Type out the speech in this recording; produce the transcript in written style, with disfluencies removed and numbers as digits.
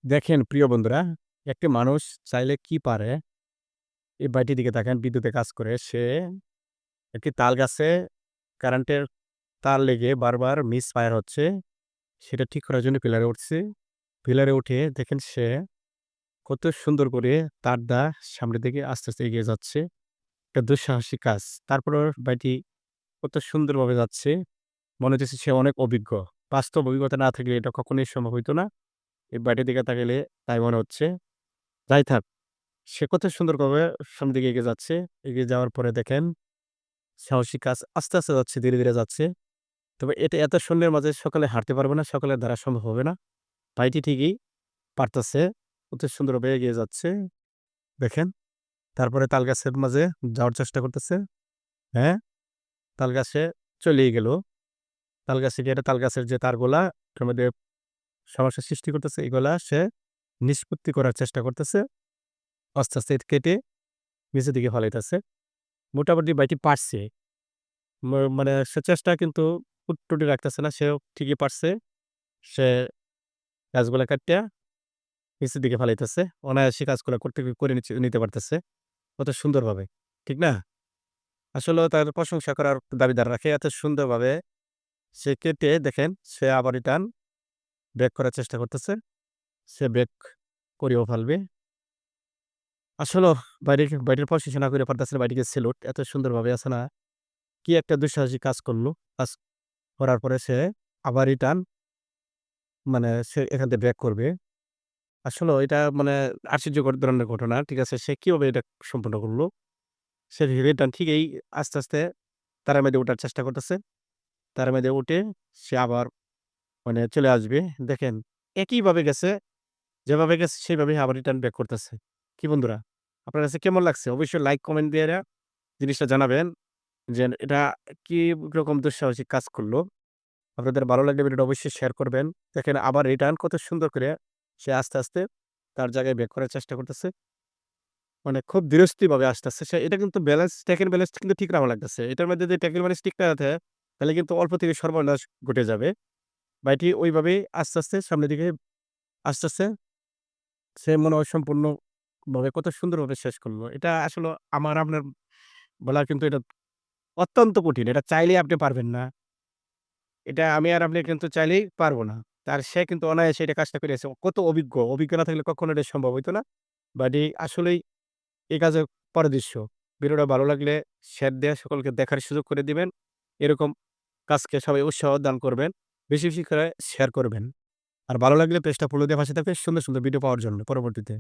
দেখেন প্রিয় বন্ধুরা, একটি মানুষ চাইলে কি পারে? এই বাড়িটির দিকে তাকান, বিদ্যুতে কাজ করে। সে একটি তাল গাছে কারেন্টের তার লেগে বারবার মিস ফায়ার হচ্ছে। সেটা ঠিক করার জন্য পিলারে উঠছে। পিলারে উঠে দেখেন সে কত সুন্দর করে তারটা সামনের দিকে আস্তে, আস্তে এগিয়ে যাচ্ছে। একটা দুঃসাহসিক কাজ। তারপরেও বাড়িটি কত সুন্দরভাবে যাচ্ছে। মনে হচ্ছে সে অনেক অভিজ্ঞ। বাস্তব অভিজ্ঞতা না থাকলে এটা কখনোই সম্ভব হইতো না। এই বাড়িটির দিকে তাকাইলে তাই মনে হচ্ছে। যাই থাক, সে কত সুন্দরভাবে সামনের দিকে এগিয়ে যাচ্ছে। এগিয়ে যাওয়ার পরে দেখেন সাহসী কাজ আস্তে, আস্তে যাচ্ছে, ধীরে, ধীরে যাচ্ছে। তবে এটা এত শূন্যের মাঝে সকলে হাঁটতে পারবে না, সকলের দ্বারা সম্ভব হবে না। ভাইটি ঠিকই পারতেছে। অতি সুন্দরভাবে এগিয়ে যাচ্ছে। দেখেন, তারপরে তালগাছের মাঝে যাওয়ার চেষ্টা করতেছে। হ্যাঁ? তালগাছে চলেই গেল। তালগাছে গিয়ে তালগাছের যে তারগুলা ওটার মধ্যে সমস্যার সৃষ্টি করতেছে, এগুলা সে নিষ্পত্তি করার চেষ্টা করতেছে। আস্তে, আস্তে কেটে নিচের দিকে ফালাইতেছে। মোটামুটি ভাইটি পারছে। মানে সে চেষ্টা কিন্তু ত্রুটি রাখতেছে না। সেও ঠিকই পারছে। সে গাছগুলা কাইট্টা নিচের দিকে ফালাইতেছে। অনায়াসে কাজগুলা করে নিতে পারতেছে। কত সুন্দরভাবে। ঠিক না? আসলেও তার প্রশংসা করার দাবিদার রাখে। এত সুন্দরভাবে সে কেটে দেখেন সে আবার রিটার্ন ব্যাক করার চেষ্টা করতেছে। সে ব্যাক করেও ফেলবে। আসলেও বাইরের প্রশংসা না করে পারতেছে না। বাইটিকে সেলুট। এত সুন্দরভাবে আছে না? কি একটা দুঃসাহসিক কাজ করল। কাজ করার পরে সে আবার রিটার্ন মানে সে এখান থেকে ব্যাক করবে। আসলেও এটা মানে আশ্চর্যকর ধরনের ঘটনা। ঠিক আছে? সে কিভাবে এটা সম্পন্ন করল? সে রিটার্ন ঠিক এই আস্তে, আস্তে তারের মধ্যে উঠার চেষ্টা করতেছে। তারের মধ্যে উঠে সে আবার মানে চলে আসবে। দেখেন একইভাবে গেছে, যেভাবে গেছে সেভাবেই আবার রিটার্ন ব্যাক করতেছে। কি বন্ধুরা? আপনার কাছে কেমন লাগছে? অবশ্যই লাইক, কমেন্ট দিয়ে জিনিসটা জানাবেন যে এটা কি রকম দুঃসাহসিক কাজ করল? আপনাদের ভালো লাগলে ভিডিওটা অবশ্যই শেয়ার করবেন। দেখেন আবার রিটার্ন কত সুন্দর করে সে আস্তে, আস্তে তার জায়গায় ব্যাক করার চেষ্টা করতেছে। মানে খুব ধীরস্থিরভাবে আসতেছে। এটা কিন্তু টেকেন ব্যালেন্স কিন্তু ঠিক রাখা লাগতেছে। এটার মধ্যে যদি টেকেন ব্যালেন্স ঠিক না থাকে, তাহলে কিন্তু অল্প থেকে সর্বনাশ ঘটে যাবে। ভাইটি ওইভাবেই আস্তে, আস্তে সামনের দিকে আসতেছে। সে মনে হয় সম্পূর্ণভাবে কত সুন্দরভাবে শেষ করল। এটা আসলে আমার আপনার বলা কিন্তু এটা অত্যন্ত কঠিন। এটা চাইলেই আপনি পারবেন না। এটা আমি আর আপনি কিন্তু চাইলেই পারব না। সে কিন্তু অনায়াসে এটা কাজটা করেছে। কত অভিজ্ঞ। অভিজ্ঞ না থাকলে কখনো এটা সম্ভব হইতো না। বাট আসলেই এই কাজের পারদৃশ্য। ভিডিওটা ভালো লাগলে শেয়ার দিয়ে সকলকে দেখার সুযোগ করে দিবেন। এরকম কাজকে সবাই উৎসাহ দান করবেন। বেশি, বেশি করে শেয়ার করবেন। আর ভালো লাগলে পেজটা ফলো দিয়ে পাশে থাকবেন সুন্দর, সুন্দর ভিডিও পাওয়ার জন্য পরবর্তীতে।